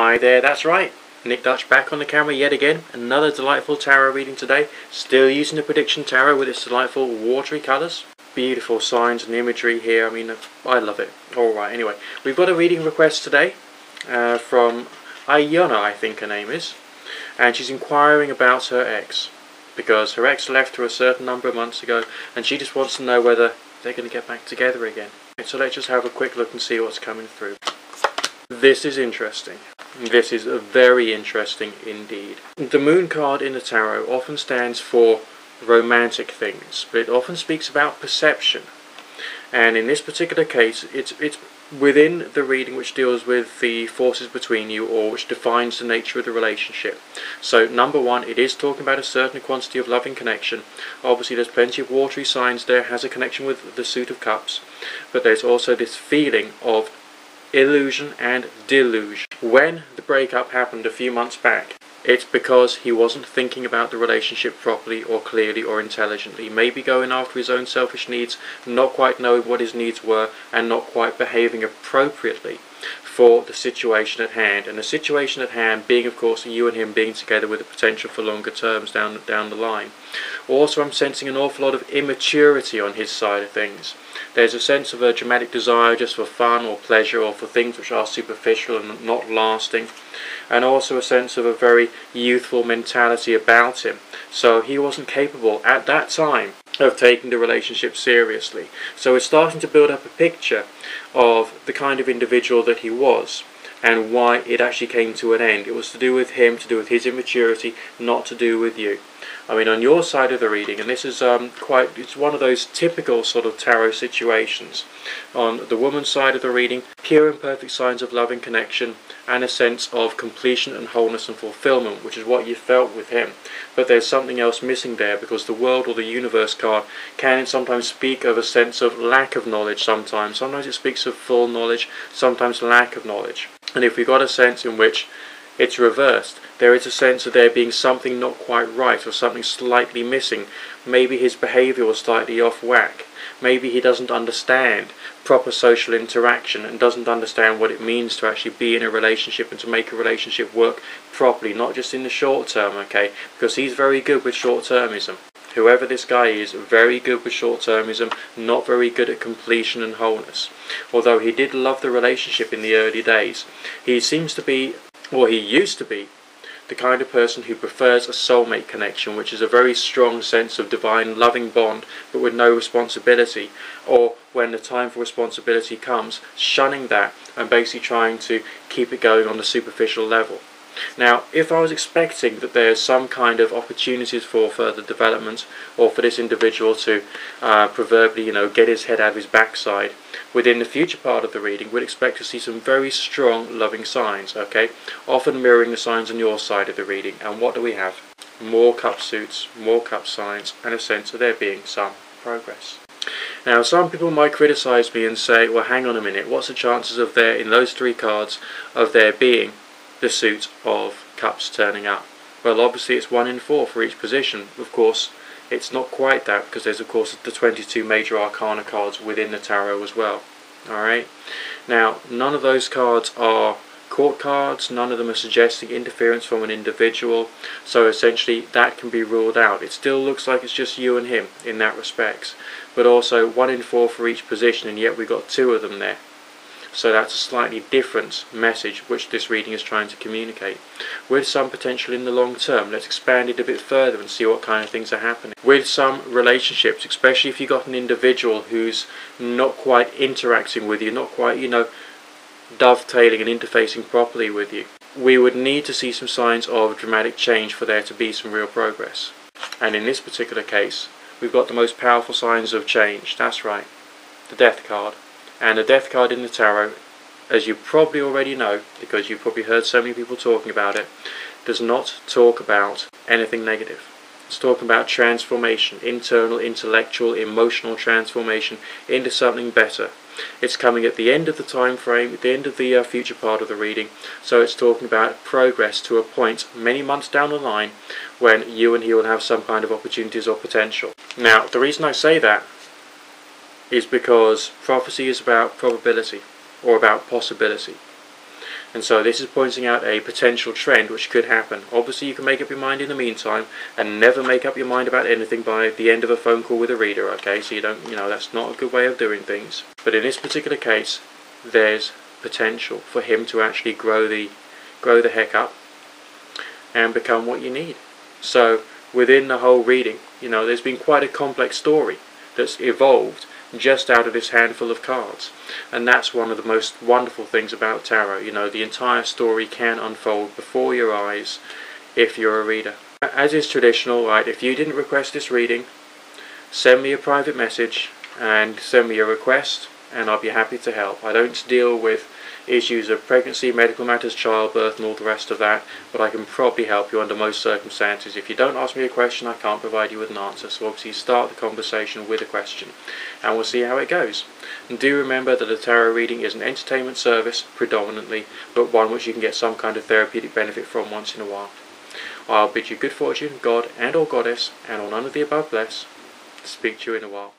Hi there, that's right. Nick Dutch back on the camera yet again. Another delightful tarot reading today. Still using the prediction tarot with its delightful watery colours. Beautiful signs and imagery here. I mean, I love it. Alright, anyway. We've got a reading request today from Ayana, I think her name is. And she's inquiring about her ex. Because her ex left her a certain number of months ago and she just wants to know whether they're going to get back together again. So let's just have a quick look and see what's coming through. This is interesting. This is very interesting indeed. The Moon card in the tarot often stands for romantic things, but it often speaks about perception. And in this particular case, it's within the reading which deals with the forces between you, or which defines the nature of the relationship. So number one, it is talking about a certain quantity of loving connection. Obviously there's plenty of watery signs there, has a connection with the Suit of Cups, but there's also this feeling of illusion and delusion. When the breakup happened a few months back, it's because he wasn't thinking about the relationship properly or clearly or intelligently. Maybe going after his own selfish needs, not quite knowing what his needs were, and not quite behaving appropriately for the situation at hand. And the situation at hand being, of course, you and him being together with the potential for longer terms down the line. Also, I'm sensing an awful lot of immaturity on his side of things. There's a sense of a dramatic desire just for fun or pleasure, or for things which are superficial and not lasting. And also a sense of a very youthful mentality about him. So he wasn't capable at that time of taking the relationship seriously. So it's starting to build up a picture of the kind of individual that he was and why it actually came to an end. It was to do with him, to do with his immaturity, not to do with you. I mean, on your side of the reading, and this is it's one of those typical sort of tarot situations. On the woman's side of the reading, pure and perfect signs of love and connection, and a sense of completion and wholeness and fulfillment, which is what you felt with him. But there's something else missing there, because the World or the Universe card can sometimes speak of a sense of lack of knowledge sometimes. Sometimes it speaks of full knowledge, sometimes lack of knowledge. And if we've got a sense in which it's reversed, there is a sense of there being something not quite right or something slightly missing. Maybe his behaviour was slightly off whack. Maybe he doesn't understand proper social interaction and doesn't understand what it means to actually be in a relationship and to make a relationship work properly, not just in the short term, okay? Because he's very good with short-termism. Whoever this guy is, very good with short-termism, not very good at completion and wholeness. Although he did love the relationship in the early days, he seems to be, or he used to be, the kind of person who prefers a soulmate connection, which is a very strong sense of divine loving bond but with no responsibility, or when the time for responsibility comes, shunning that and basically trying to keep it going on the superficial level. Now, if I was expecting that there's some kind of opportunities for further development, or for this individual to proverbially, get his head out of his backside, within the future part of the reading, we'd expect to see some very strong loving signs, okay? Often mirroring the signs on your side of the reading. And what do we have? More cup suits, more cup signs, and a sense of there being some progress. Now, some people might criticise me and say, well, hang on a minute, what's the chances of there, in those three cards, of there being the Suit of Cups turning up? Well, obviously it's 1 in 4 for each position. Of course, it's not quite that, because there's of course the 22 major arcana cards within the tarot as well. Alright, now none of those cards are court cards, none of them are suggesting interference from an individual, so essentially that can be ruled out. It still looks like it's just you and him in that respect, but also 1 in 4 for each position, and yet we've got 2 of them there. So that's a slightly different message which this reading is trying to communicate. With some potential in the long term, let's expand it a bit further and see what kind of things are happening. With some relationships, especially if you've got an individual who's not quite interacting with you, not quite, dovetailing and interfacing properly with you, we would need to see some signs of dramatic change for there to be some real progress. And in this particular case, we've got the most powerful signs of change. That's right, the Death card. And the Death card in the tarot, as you probably already know, because you've probably heard so many people talking about it, does not talk about anything negative. It's talking about transformation, internal, intellectual, emotional transformation into something better. It's coming at the end of the time frame, at the end of the future part of the reading, so it's talking about progress to a point many months down the line when you and he will have some kind of opportunities or potential. Now, the reason I say that is because prophecy is about probability, or about possibility. And so this is pointing out a potential trend which could happen. Obviously you can make up your mind in the meantime, and never make up your mind about anything by the end of a phone call with a reader, okay? So you don't, that's not a good way of doing things. But in this particular case, there's potential for him to actually grow the heck up and become what you need. So within the whole reading, there's been quite a complex story that's evolved just out of this handful of cards. And that's one of the most wonderful things about tarot. The entire story can unfold before your eyes if you're a reader. As is traditional, right, if you didn't request this reading, send me a private message and send me a request, and I'll be happy to help. I don't deal with issues of pregnancy, medical matters, childbirth and all the rest of that, but I can probably help you under most circumstances. If you don't ask me a question, I can't provide you with an answer, so obviously start the conversation with a question and we'll see how it goes. And do remember that a tarot reading is an entertainment service predominantly, but one which you can get some kind of therapeutic benefit from once in a while. I'll bid you good fortune, God and or Goddess, and on none of the above bless. Speak to you in a while.